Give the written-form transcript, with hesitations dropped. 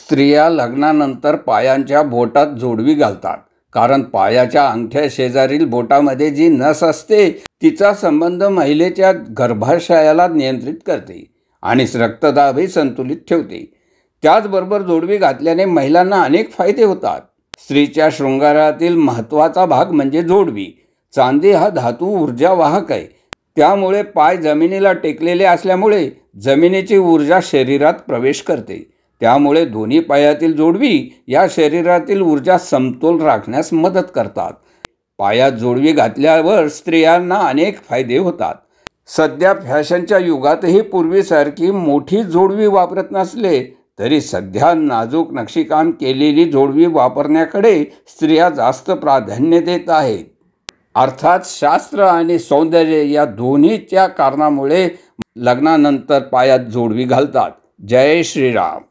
स्त्रिया लग्नानंतर पायांच्या बोटात जोडवी घालतात, कारण पायाच्या अंगठ्या शेजारील बोटामध्ये जी नस असते तिचा संबंध महिलेच्या गर्भाशयाला नियंत्रित करते आणि रक्तदाबही संतुलित ठेवते. त्याचबरोबर जोडवी घातल्याने महिलांना अनेक फायदे होतात. स्त्रीच्या शृंगारातील महत्त्वाचा भाग म्हणजे जोडवी. चांदी हा धातू ऊर्जा वाहक आहे. त्यामुळे पाय जमिनीला टेकलेले असल्यामुळे जमिनीची ऊर्जा शरीरात प्रवेश करते. त्यामुळे दोन्ही पायातील जोडवी या शरीरातील ऊर्जा समतोल राखण्यास मदत करतात. पायात जोडवी घातल्यावर स्त्रियांना अनेक फायदे होतात. सध्या फॅशनच्या युगातही पूर्वीसारखी मोठी जोडवी वापरत नसले तरी सध्या नाजूक नक्षीकाम केलेली जोडवी वापरण्याकडे स्त्रिया जास्त प्राधान्य देत आहेत. अर्थात शास्त्र आणि सौंदर्य या दोन्हीच्या कारणामुळे लग्नानंतर पायात जोडवी घालतात. जय श्रीराम.